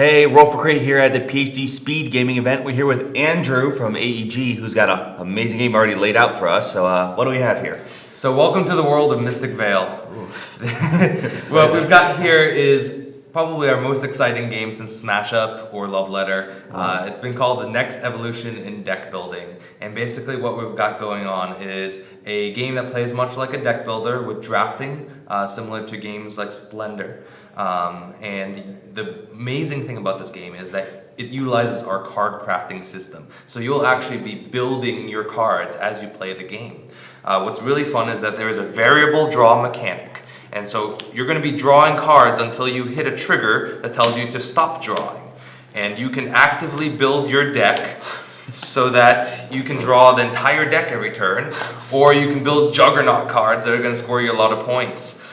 Hey, Roll for Crate here at the PhD Speed Gaming event. We're here with Andrew from AEG, who's got an amazing game already laid out for us. So what do we have here? So welcome to the world of Mystic Vale. What we've got here is probably our most exciting game since Smash Up or Love Letter. It's been called the next evolution in deck building. And basically what we've got going on is a game that plays much like a deck builder with drafting, similar to games like Splendor. And the amazing thing about this game is that it utilizes our card crafting system. So you'll actually be building your cards as you play the game. What's really fun is that there is a variable draw mechanic. And so you're going to be drawing cards until you hit a trigger that tells you to stop drawing. And you can actively build your deck so that you can draw the entire deck every turn, or you can build juggernaut cards that are going to score you a lot of points.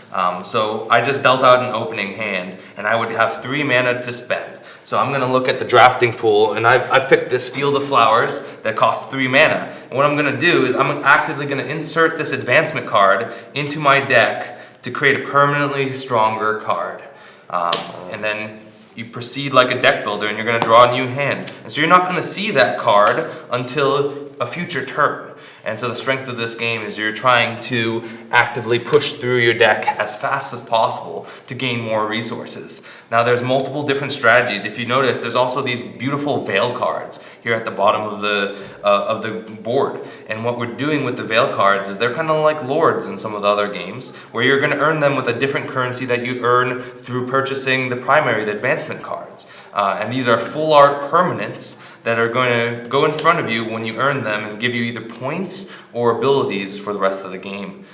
So I just dealt out an opening hand, and I would have 3 mana to spend. So I'm going to look at the drafting pool, and I've picked this Field of Flowers that costs 3 mana. And what I'm going to do is I'm actively going to insert this advancement card into my deck to create a permanently stronger card. And then you proceed like a deck builder, and you're going to draw a new hand. And so you're not going to see that card until a future turn. And so the strength of this game is you're trying to actively push through your deck as fast as possible to gain more resources. Now there's multiple different strategies. If you notice, there's also these beautiful Veil cards here at the bottom of the board. And what we're doing with the Veil cards is they're kind of like Lords in some of the other games, where you're going to earn them with a different currency that you earn through purchasing the advancement cards. And these are full art permanents that are going to go in front of you when you earn them and give you either points or abilities for the rest of the game.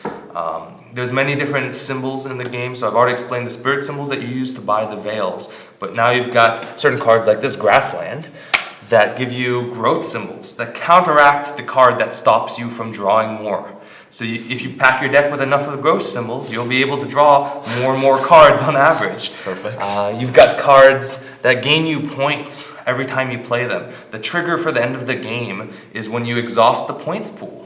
There's many different symbols in the game, so I've already explained the spirit symbols that you use to buy the veils, but now you've got certain cards like this Grassland that give you growth symbols that counteract the card that stops you from drawing more. So if you pack your deck with enough of the growth symbols, you'll be able to draw more and more cards on average. Perfect. You've got cards that gain you points every time you play them. The trigger for the end of the game is when you exhaust the points pool.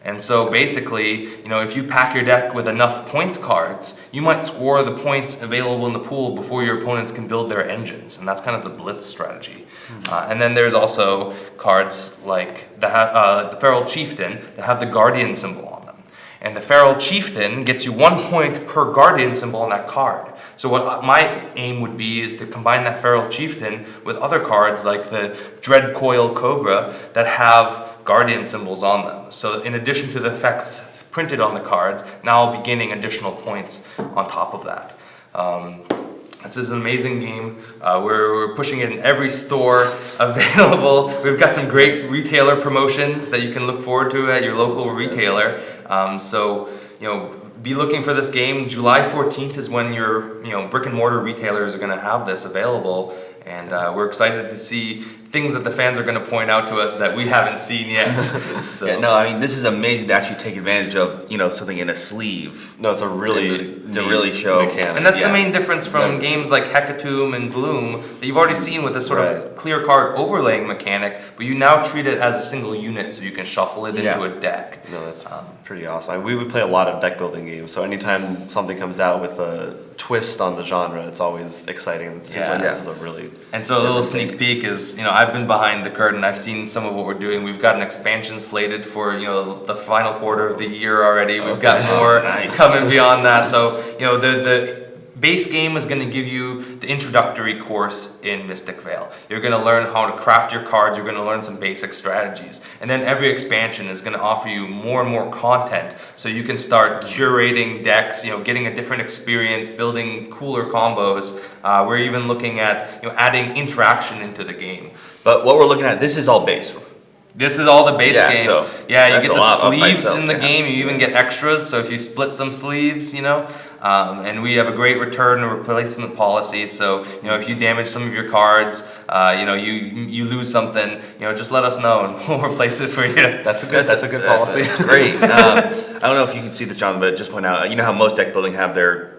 And so basically, if you pack your deck with enough points cards, you might score the points available in the pool before your opponents can build their engines. And that's kind of the blitz strategy. And then there's also cards like the Feral Chieftain that have the Guardian symbol on them. And the Feral Chieftain gets you 1 point per Guardian symbol on that card. So what my aim would be is to combine that Feral Chieftain with other cards like the Dread Coil Cobra that have Guardian symbols on them. So in addition to the effects printed on the cards, now I'll be gaining additional points on top of that. This is an amazing game. We're pushing it in every store available. We've got some great retailer promotions that you can look forward to at your local retailer. So be looking for this game. July 14th is when your brick and mortar retailers are going to have this available, and we're excited to see things that the fans are going to point out to us that we haven't seen yet. So. Yeah, no, I mean, this is amazing to actually take advantage of, something in a sleeve. No, it's a really to really show mechanic. And that's the main difference from games like Hecatomb and Bloom that you've already seen with this sort of clear card overlaying mechanic, but you now treat it as a single unit so you can shuffle it into a deck. No, that's pretty awesome. We would play a lot of deck building games, so anytime something comes out with a twist on the genre, it's always exciting. It seems like this is a really And so a little sneak peek is, I've been behind the curtain. I've seen some of what we're doing. We've got an expansion slated for, the final quarter of the year already. We've got more coming beyond that. So, the base game is going to give you the introductory course in Mystic Vale. You're going to learn how to craft your cards. You're going to learn some basic strategies. And then every expansion is going to offer you more and more content so you can start curating decks, getting a different experience, building cooler combos. We're even looking at adding interaction into the game. But what we're looking at, this is all base. This is all the base game. So you get the sleeves in the game. You even get extras. So if you split some sleeves, and we have a great return and replacement policy. So if you damage some of your cards, you lose something, just let us know and we'll replace it for you. That's a good policy. It's great. I don't know if you can see this, John, but just point out, how most deck building have the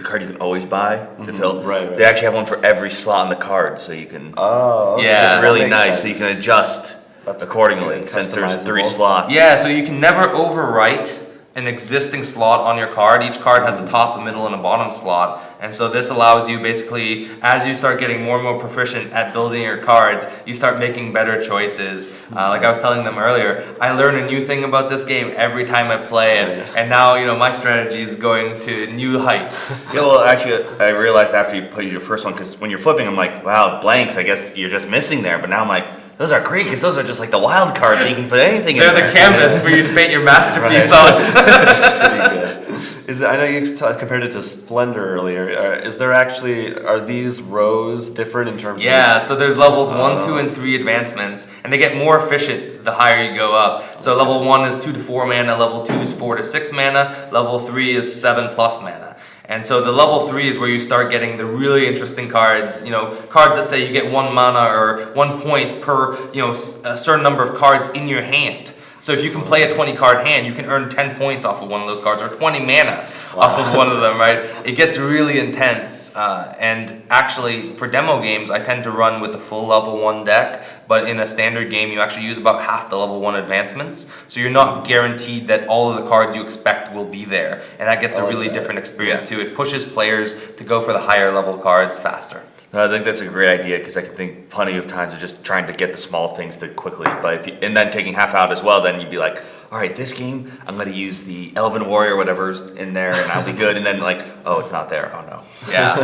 card you can always buy to fill. Right. They actually have one for every slot on the card, so you can. Oh, okay. Which is really nice. Sense. So you can adjust accordingly since there's 3 slots. Yeah, so you can never overwrite an existing slot on your card. Each card has a top, a middle, and a bottom slot. And so this allows you basically, as you start getting more and more proficient at building your cards, you start making better choices. Like I was telling them earlier, I learn a new thing about this game every time I play it. And now, my strategy is going to new heights. Yeah, well, actually, I realized after you played your first one, because when you're flipping, I'm like, wow, blanks, I guess you're just missing there. But now I'm like, those are great, because those are just like the wild cards. You can put anything in there. They're the canvas for you to paint your masterpiece on. That's pretty good. I know you compared it to Splendor earlier. Are these rows different in terms of? Yeah, so there's levels 1, 2, and 3 advancements, and they get more efficient the higher you go up. So level 1 is 2 to 4 mana, level 2 is 4 to 6 mana, level 3 is 7 plus mana. And so the level 3 is where you start getting the really interesting cards, cards that say you get 1 mana or 1 point per, a certain number of cards in your hand. So if you can play a 20 card hand, you can earn 10 points off of one of those cards, or 20 mana off of one of them, right? It gets really intense. And actually, for demo games, I tend to run with the full level 1 deck, but in a standard game, you actually use about half the level 1 advancements. So you're not guaranteed that all of the cards you expect will be there. And that gets a really different experience too. It pushes players to go for the higher level cards faster. No, I think that's a great idea, because I can think plenty of times of just trying to get the small things to quickly, but and then taking half out as well, then you'd be like, all right, this game I'm going to use the Elven Warrior, whatever's in there, and I'll be good. And then like, oh, it's not there. Oh no. Yeah.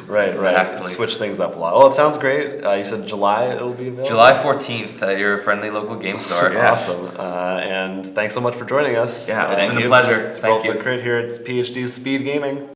Right. Switch things up a lot. Well, it sounds great. You said July it'll be available. July 14th at your friendly local game store. Yeah. Awesome. And thanks so much for joining us. Yeah, it's been a pleasure. Thank you. Crit here at PhD's Speed Gaming.